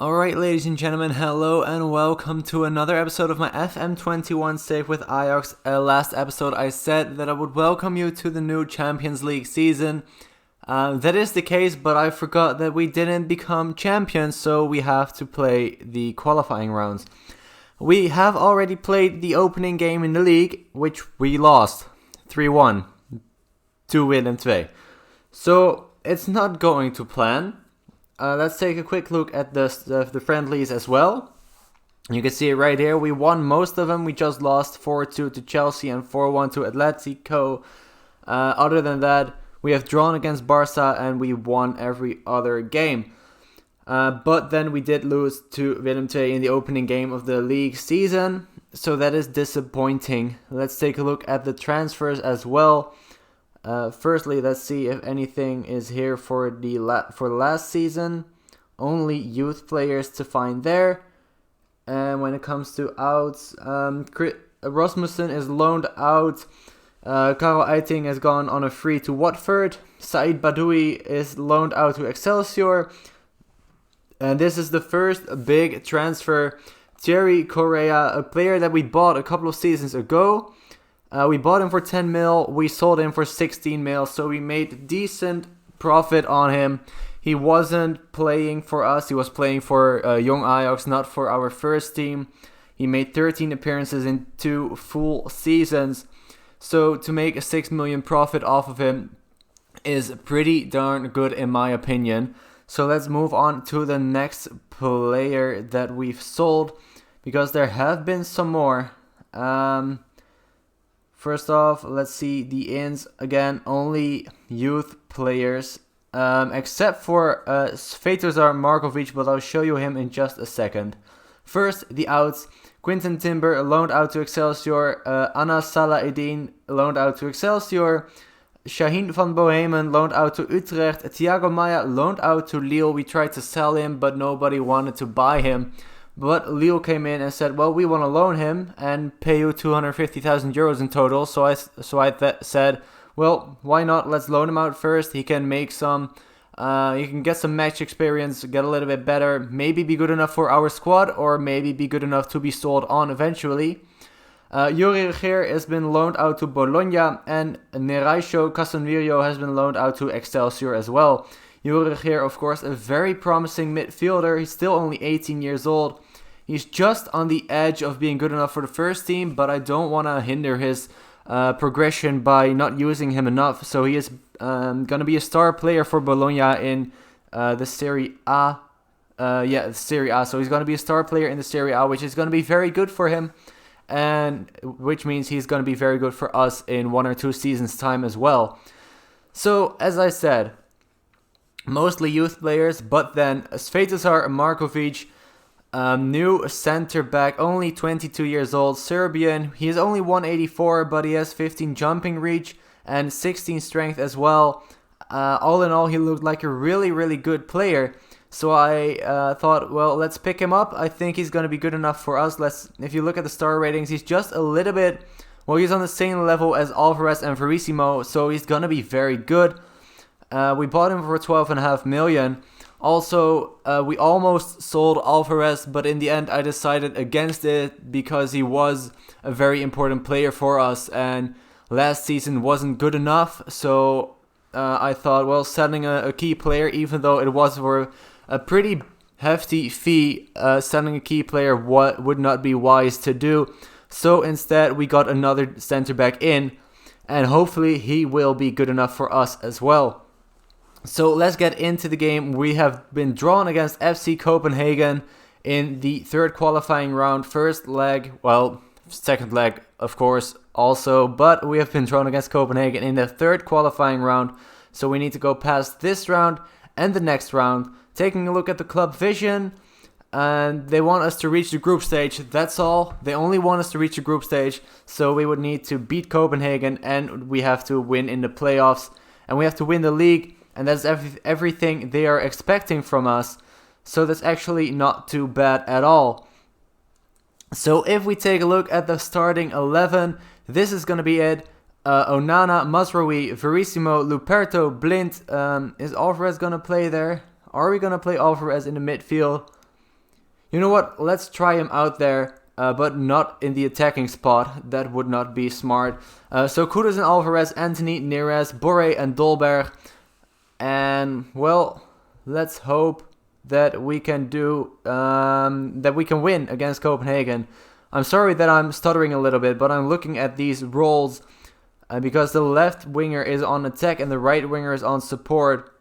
Alright, ladies and gentlemen, hello and welcome to another episode of my FM21 save with Ajax. Last episode I said that I would welcome you to the new Champions League season. That is the case, but I forgot that we didn't become champions, so we have to play the qualifying rounds. We have already played the opening game in the league, which we lost 3-1 to Willem II. So it's not going to plan. Let's take a quick look at the friendlies as well. You can see it right here. We won most of them. We just lost 4-2 to Chelsea and 4-1 to Atletico. Other than that, we have drawn against Barca and we won every other game. But then we did lose to Willem II in the opening game of the league season. So that is disappointing. Let's take a look at the transfers as well. Firstly, let's see if anything is here for the last season. Only youth players to find there. And when it comes to outs, Rasmussen is loaned out. Karel Eiting has gone on a free to Watford. Said Badoui is loaned out to Excelsior. And this is the first big transfer. Thierry Correa, a player that we bought a couple of seasons ago. We bought him for 10 mil, we sold him for 16 mil, so we made decent profit on him. He wasn't playing for us, he was playing for young Ajax, not for our first team. He made 13 appearances in 2 full seasons, so to make a 6 million profit off of him is pretty darn good in my opinion. So let's move on to the next player that we've sold, because there have been some more. First off, let's see the ins. Again, only youth players, except for Svetozar Markovic, but I'll show you him in just a second. First, the outs. Quinten Timber loaned out to Excelsior. Anna Salah-Eddin loaned out to Excelsior. Shaheen van Bohemen loaned out to Utrecht. Thiago Maia loaned out to Lille. We tried to sell him, but nobody wanted to buy him. But Lille came in and said, well, we want to loan him and pay you 250,000 euros in total. So I said, well, why not? Let's loan him out first. He can make some, he can get some match experience, get a little bit better, maybe be good enough for our squad, or maybe be good enough to be sold on eventually. Yuri Regier has been loaned out to Bologna, and Neraisho Casemiro has been loaned out to Excelsior as well. Yuri Regier, of course, a very promising midfielder. He's still only 18 years old. He's just on the edge of being good enough for the first team, but I don't want to hinder his progression by not using him enough. So he is going to be a star player for Bologna in the Serie A. Serie A. So he's going to be a star player in the Serie A, which is going to be very good for him, and which means he's going to be very good for us in 1 or 2 seasons' time as well. So, as I said, mostly youth players, but then Svetozar Markovic, new center back, only 22 years old, Serbian. He is only 184, but he has 15 jumping reach and 16 strength as well. All in all, he looked like a really, really good player. So I thought, well, let's pick him up. I think he's going to be good enough for us. If you look at the star ratings, he's just a little bit, well, he's on the same level as Alvarez and Verissimo, so he's going to be very good. We bought him for 12.5 million. Also, we almost sold Alvarez, but in the end I decided against it because he was a very important player for us and last season wasn't good enough. So I thought, well, selling a key player, even though it was for a pretty hefty fee, selling a key player would not be wise to do. So instead we got another center back in, and hopefully he will be good enough for us as well. So let's get into the game. We have been drawn against FC Copenhagen in the third qualifying round. First leg, well, second leg, of course, also. But we have been drawn against Copenhagen in the third qualifying round. So we need to go past this round and the next round. Taking a look at the club vision, and they want us to reach the group stage. That's all. They only want us to reach the group stage. So we would need to beat Copenhagen, and we have to win in the playoffs. And we have to win the league. And that's everything they are expecting from us. So that's actually not too bad at all. So if we take a look at the starting 11, this is going to be it. Onana, Mazraoui, Verissimo, Luperto, Blind. Is Alvarez going to play there? Are we going to play Alvarez in the midfield? You know what? Let's try him out there, but not in the attacking spot. That would not be smart. So Kudus and Alvarez, Anthony, Neres, Borré, and Dolberg. And, well, let's hope that we can win against Copenhagen. I'm sorry that I'm stuttering a little bit, but I'm looking at these roles because the left winger is on attack and the right winger is on support.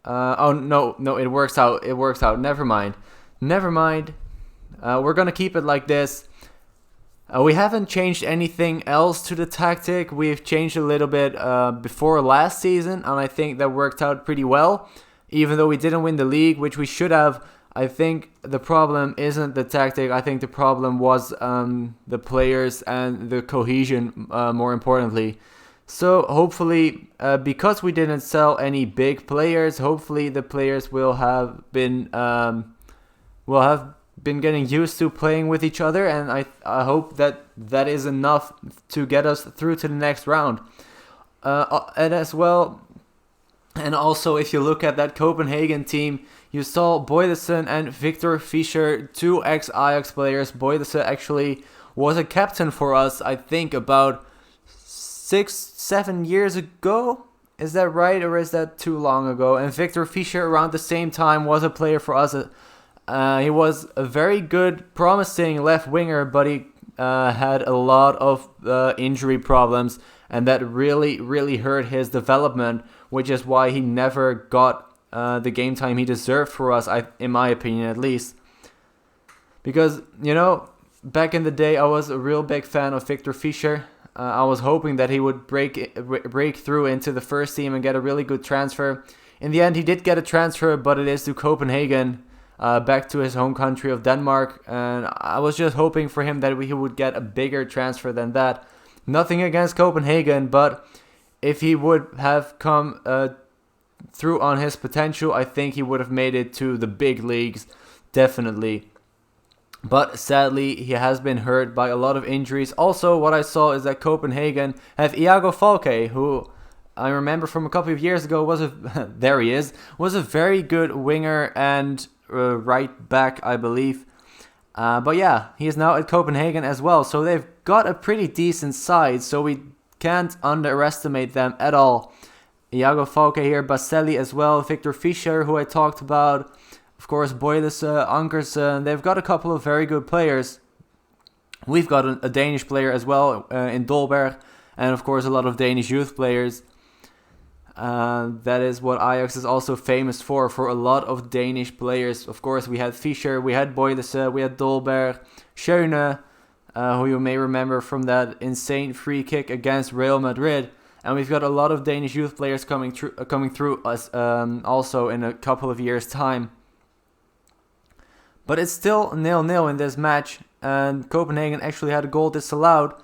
No, it works out. Never mind. We're gonna keep it like this. We haven't changed anything else to the tactic. We've changed a little bit before last season, and I think that worked out pretty well. Even though we didn't win the league, which we should have, I think the problem isn't the tactic. I think the problem was the players and the cohesion, more importantly. So hopefully, because we didn't sell any big players, hopefully the players will have been getting used to playing with each other, and I hope that is enough to get us through to the next round. And also, if you look at that Copenhagen team, you saw Boylussen and Victor Fischer, 2 ex-Ajax players. Boylussen actually was a captain for us, I think, about 6-7 years ago. Is that right, or is that too long ago? And Victor Fischer, around the same time, was a player for us. He was a very good, promising left winger, but he had a lot of injury problems, and that really hurt his development, which is why he never got the game time he deserved for us, in my opinion at least. Because, back in the day, I was a real big fan of Victor Fischer. I was hoping that he would break through into the first team and get a really good transfer. In the end, he did get a transfer, but it is to Copenhagen, back to his home country of Denmark. And I was just hoping for him that he would get a bigger transfer than that. Nothing against Copenhagen, but if he would have come through on his potential, I think he would have made it to the big leagues, definitely. But sadly, he has been hurt by a lot of injuries. Also, what I saw is that Copenhagen have Iago Falque, who I remember from a couple of years ago was a very good winger and right back, I believe. But yeah, he is now at Copenhagen as well. So they've got a pretty decent side, so we can't underestimate them at all. Iago Falque here, Baselli as well, Victor Fischer, who I talked about. Of course, Boylussen, Ankersen. They've got a couple of very good players. We've got a Danish player as well in Dolberg. And of course, a lot of Danish youth players. That is what Ajax is also famous for a lot of Danish players. Of course, we had Fischer, we had Boylussen, we had Dolberg, Schöne, who you may remember from that insane free kick against Real Madrid. And we've got a lot of Danish youth players coming through us also in a couple of years' time. But it's still 0-0 in this match, and Copenhagen actually had a goal disallowed.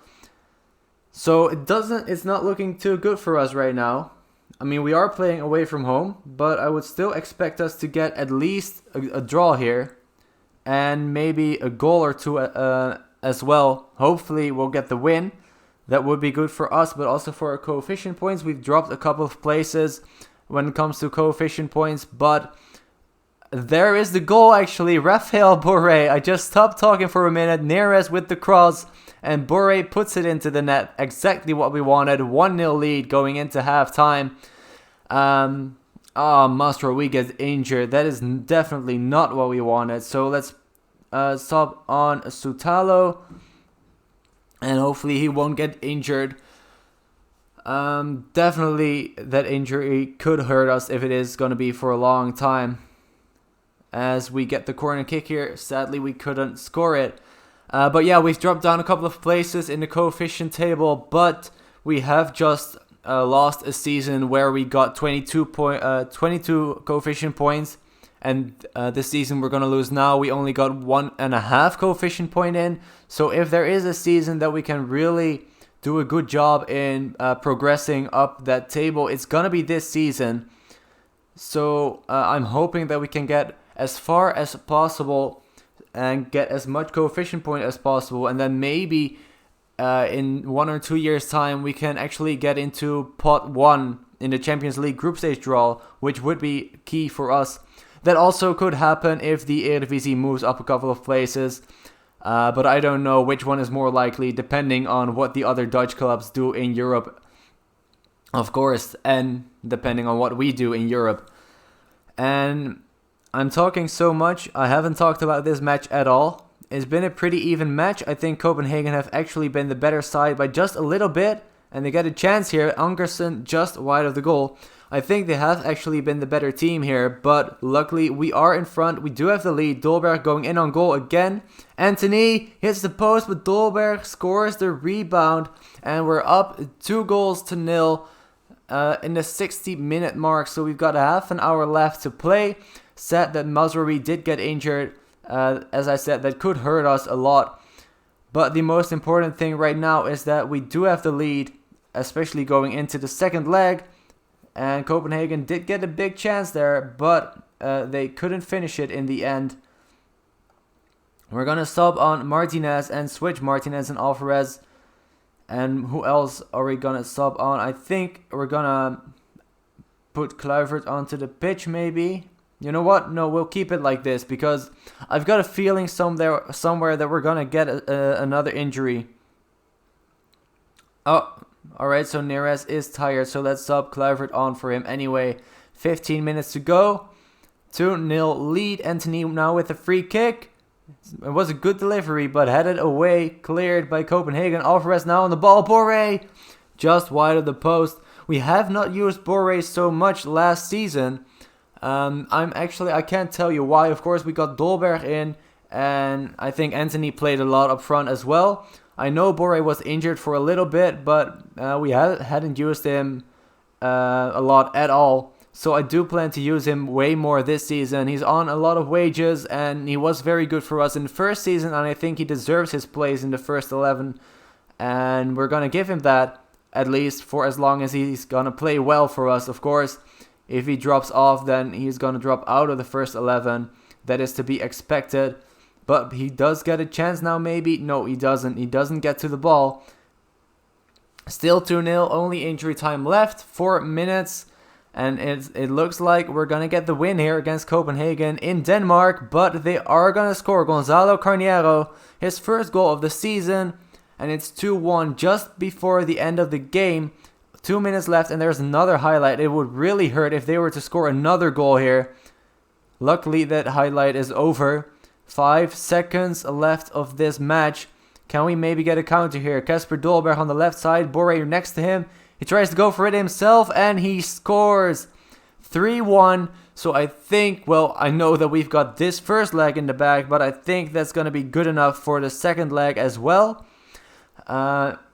So it's not looking too good for us right now. I mean, we are playing away from home, but I would still expect us to get at least a draw here, and maybe a goal or two as well. Hopefully we'll get the win. That would be good for us, but also for our coefficient points. We've dropped a couple of places when it comes to coefficient points, but there is the goal actually. Raphael Borré. I just stopped talking for a minute. Neres with the cross, and Borré puts it into the net. Exactly what we wanted. 1-0 lead going into halftime. Mastro, we get injured. That is definitely not what we wanted. So let's stop on Sutalo, and hopefully he won't get injured. Definitely that injury could hurt us if it is going to be for a long time. As we get the corner kick here, sadly we couldn't score it. But yeah, we've dropped down a couple of places in the coefficient table, but we have just lost a season where we got 22 coefficient points, and this season we're going to lose now. We only got 1.5 coefficient point in, so if there is a season that we can really do a good job in progressing up that table, it's going to be this season. So I'm hoping that we can get as far as possible and get as much coefficient point as possible, and then maybe in 1 or 2 years time we can actually get into pot 1 in the Champions League group stage draw, which would be key for us. That also could happen if the Eredivisie moves up a couple of places. But I don't know which one is more likely, depending on what the other Dutch clubs do in Europe, of course, and depending on what we do in Europe. And I'm talking so much, I haven't talked about this match at all. It's been a pretty even match. I think Copenhagen have actually been the better side by just a little bit, and they get a chance here. Ankersen just wide of the goal. I think they have actually been the better team here, but luckily we are in front. We do have the lead. Dolberg going in on goal again. Anthony hits the post, but Dolberg scores the rebound, and we're up 2-0 in the 60-minute mark. So we've got a half an hour left to play. Sad that Mazraoui did get injured. As I said, that could hurt us a lot. But the most important thing right now is that we do have the lead, especially going into the second leg. And Copenhagen did get a big chance there, but they couldn't finish it in the end. We're going to sub on Martinez and switch Martinez and Alvarez. And who else are we going to sub on? I think we're going to put Kluivert onto the pitch maybe. You know what? No, we'll keep it like this because I've got a feeling somewhere that we're going to get another injury. Oh, alright, so Neres is tired, so let's sub Kluivert on for him anyway. 15 minutes to go. 2-0 lead. Anthony now with a free kick. It was a good delivery, but headed away. Cleared by Copenhagen. Alvarez now on the ball. Borre just wide of the post. We have not used Borre so much last season. I can't tell you why. Of course, we got Dolberg in, and I think Anthony played a lot up front as well. I know Borre was injured for a little bit, but we hadn't used him a lot at all. So I do plan to use him way more this season. He's on a lot of wages, and he was very good for us in the first season, and I think he deserves his place in the first 11. And we're going to give him that, at least for as long as he's going to play well for us, of course. If he drops off, then he's going to drop out of the first 11. That is to be expected. But he does get a chance now, maybe. No, he doesn't. He doesn't get to the ball. Still 2-0. Only injury time left. 4 minutes. And it looks like we're going to get the win here against Copenhagen in Denmark. But they are going to score. Gonzalo Carneiro, his first goal of the season. And it's 2-1 just before the end of the game. 2 minutes left, and there's another highlight. It would really hurt if they were to score another goal here. Luckily, that highlight is over. 5 seconds left of this match. Can we maybe get a counter here? Kasper Dolberg on the left side. Borre next to him. He tries to go for it himself, and he scores. 3-1. So I think, well, I know that we've got this first leg in the bag, but I think that's going to be good enough for the second leg as well.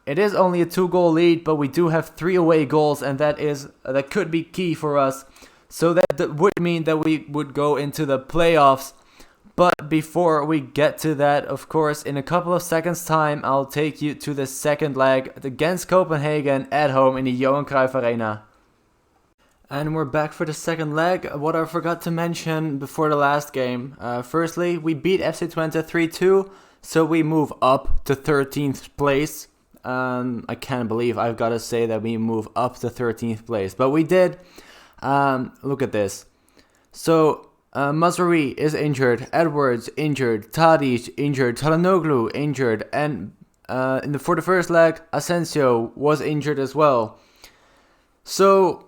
It is only a 2-goal lead, but we do have 3 away goals, and that could be key for us. So that would mean that we would go into the playoffs. But before we get to that, of course, in a couple of seconds time, I'll take you to the second leg against Copenhagen at home in the Johan Cruyff Arena. And we're back for the second leg. What I forgot to mention before the last game. Firstly, we beat FC Twente 3-2, so we move up to 13th place. I can't believe I've got to say that we move up to 13th place, but we did. Look at this. So Mazraoui is injured, Edwards injured, Tadic injured, Çalhanoğlu injured, and for the first leg, Asensio was injured as well. So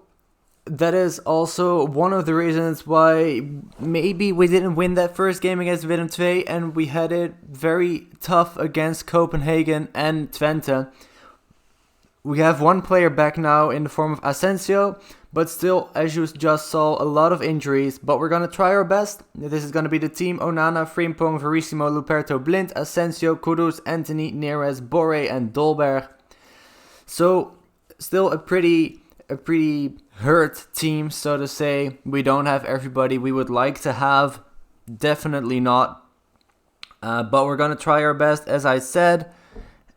that is also one of the reasons why maybe we didn't win that first game against Willem II, and we had it very tough against Copenhagen and Twente. We have one player back now in the form of Asensio, but still, as you just saw, a lot of injuries. But we're going to try our best. This is going to be the team: Onana, Frimpong, Verissimo, Luperto, Blind, Asensio, Kudus, Anthony, Neres, Borre, and Dolberg. So still a pretty hurt team, so to say. We don't have everybody we would like to have. Definitely not. But we're going to try our best, as I said.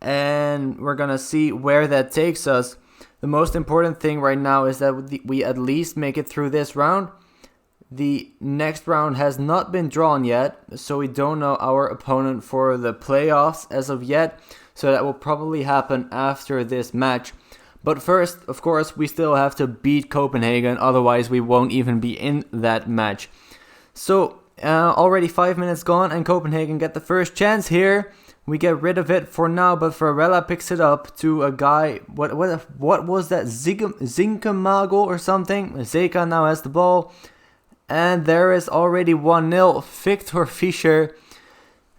And we're going to see where that takes us. The most important thing right now is that we at least make it through this round. The next round has not been drawn yet, so we don't know our opponent for the playoffs as of yet. So that will probably happen after this match. But first, of course, we still have to beat Copenhagen, otherwise we won't even be in that match. So already 5 minutes gone, and Copenhagen get the first chance here. We get rid of it for now, but Varela picks it up to a guy. What was that? Zinkamago or something? Zeka now has the ball. And there is already 1-0. Victor Fischer,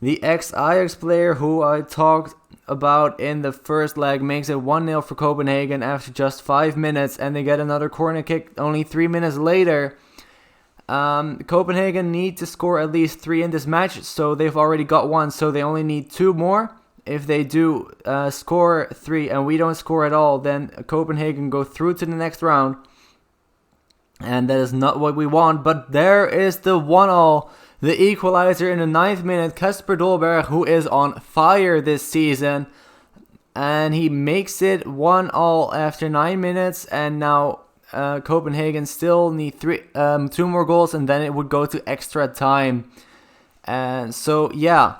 the ex-Ajax player who I talked about in the first leg, makes it 1-0 for Copenhagen after just 5 minutes. And they get another corner kick only 3 minutes later. Copenhagen need to score at least 3 in this match, so they've already got 1, so they only need 2 more. If they do score 3 and we don't score at all, then Copenhagen go through to the next round, and that is not what we want. But there is the 1-0, the equalizer in the 9th minute. Kasper Dolberg, who is on fire this season, and he makes it 1-0 after 9 minutes, and now Copenhagen still need 2 more goals, and then it would go to extra time. And so yeah,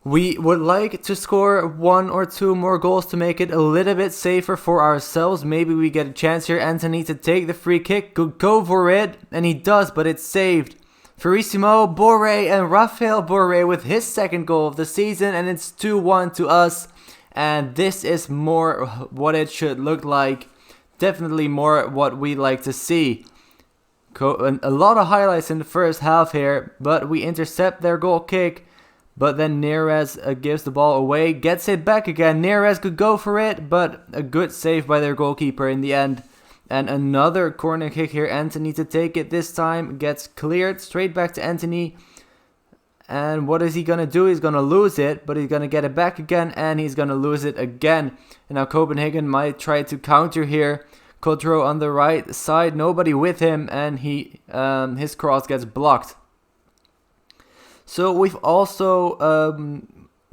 we would like to score 1 or 2 more goals to make it a little bit safer for ourselves. Maybe we get a chance here. Anthony to take the free kick, go for it, and he does, but it's saved. Verissimo, Borré, and Raphael Borré with his second goal of the season, and it's 2-1 to us. And this is more what it should look like. Definitely more what we like to see. A lot of highlights in the first half here, but we intercept their goal kick. But then Neres gives the ball away, gets it back again. Neres could go for it, but a good save by their goalkeeper in the end. And another corner kick here. Anthony to take it this time, gets cleared straight back to Anthony. And what is he going to do? He's going to lose it, but he's going to get it back again, and he's going to lose it again. And now Copenhagen might try to counter here. Cotro on the right side, nobody with him, and his cross gets blocked. So we've also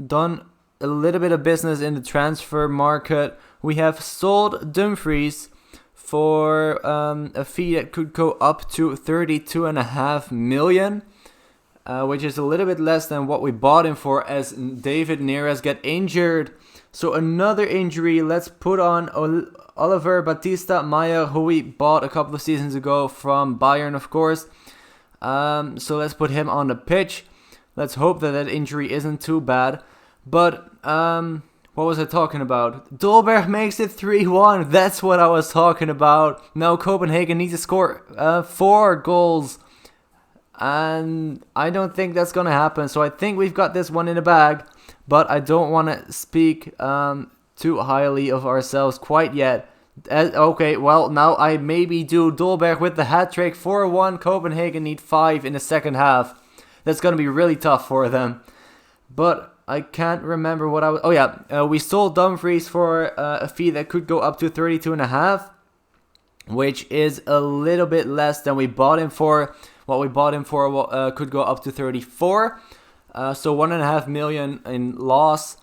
done a little bit of business in the transfer market. We have sold Dumfries for a fee that could go up to 32.5 million. Which is a little bit less than what we bought him for, as David Neres get injured. So another injury. Let's put on Oliver Batista Meyer, who we bought a couple of seasons ago from Bayern, of course. So let's put him on the pitch. Let's hope that injury isn't too bad. But what was I talking about? Dolberg makes it 3-1. That's what I was talking about. Now Copenhagen needs to score 4 goals. And I don't think that's going to happen. So I think we've got this one in the bag. But I don't want to speak too highly of ourselves quite yet. Okay, well, now I maybe do. Dolberg with the hat-trick. 4-1. Copenhagen need 5 in the second half. That's going to be really tough for them. But I can't remember what I was... Oh, yeah. We sold Dumfries for a fee that could go up to 32.5. Which is a little bit less than we bought him for. What we bought him for could go up to 34. So 1.5 million in loss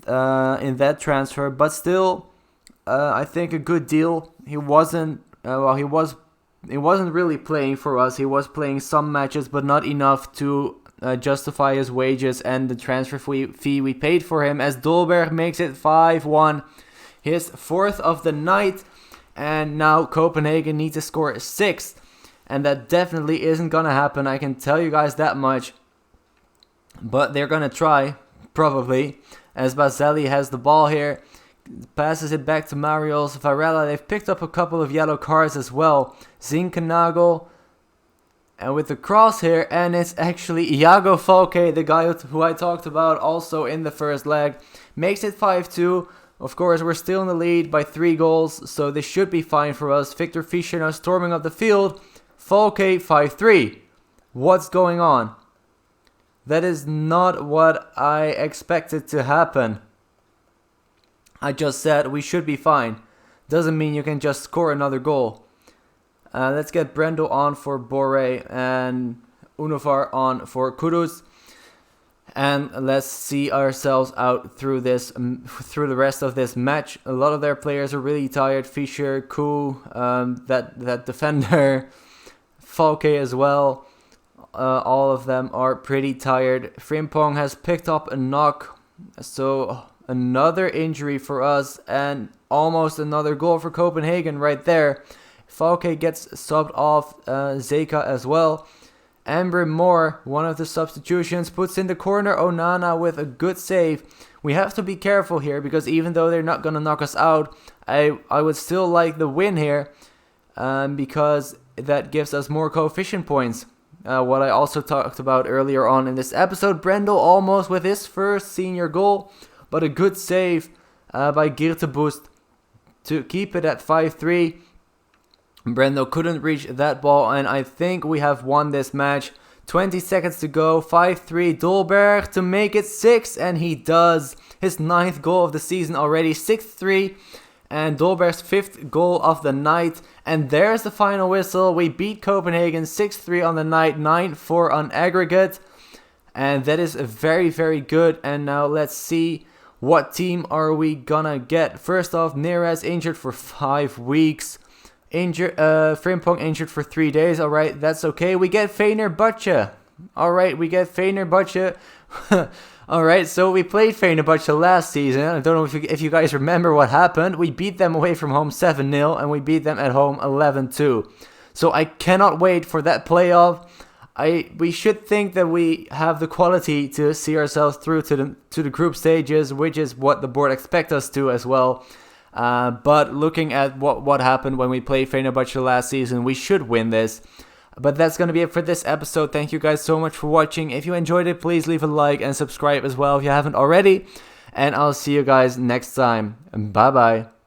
in that transfer. But still, I think a good deal. He wasn't really playing for us. He was playing some matches, but not enough to justify his wages and the transfer fee we paid for him. As Dolberg makes it 5-1. His 4th of the night. And now Copenhagen needs to score 6th. And that definitely isn't going to happen. I can tell you guys that much. But they're going to try, probably. As Baselli has the ball here. Passes it back to Marios Varela. They've picked up a couple of yellow cards as well. Zinkernagel. And with the cross here. And it's actually Iago Falque, the guy who I talked about also in the first leg. Makes it 5-2. Of course, we're still in the lead by 3 goals. So this should be fine for us. Victor Fischer now storming up the field. Falque 5-3. What's going on? That is not what I expected to happen. I just said we should be fine. Doesn't mean you can just score another goal. Let's get Brendo on for Borré and Unovar on for Kudus. And let's see ourselves out through the rest of this match. A lot of their players are really tired. Fischer, Koo, that defender, Falque as well. All of them are pretty tired. Frimpong has picked up a knock. So another injury for us and almost another goal for Copenhagen right there. Falque gets subbed off Zeka as well. Amber Moore, one of the substitutions, puts in the corner. Onana with a good save. We have to be careful here because even though they're not going to knock us out, I would still like the win here because that gives us more coefficient points. What I also talked about earlier on in this episode, Brendel almost with his first senior goal, but a good save by Geerteboost to keep it at 5-3. Brendel couldn't reach that ball, and I think we have won this match. 20 seconds to go, 5-3, Dolberg to make it 6, and he does. His 9th goal of the season already, 6-3, and Dolberg's 5th goal of the night. And there's the final whistle. We beat Copenhagen 6-3 on the night, 9-4 on aggregate, and that is very, very good. And now let's see, what team are we gonna get? First off, Neres injured for 5 weeks. Frimpong injured for 3 days. Alright, that's okay. We get Fenerbahce. Alright, we get Fenerbahce. Alright, so we played Fenerbahce last season. I don't know if you guys remember what happened. We beat them away from home 7-0 and we beat them at home 11-2. So I cannot wait for that playoff. We should think that we have the quality to see ourselves through to the group stages, which is what the board expects us to as well. But looking at what happened when we played Fenerbahce last season, we should win this. But that's going to be it for this episode. Thank you guys so much for watching. If you enjoyed it, please leave a like and subscribe as well if you haven't already. And I'll see you guys next time. Bye bye.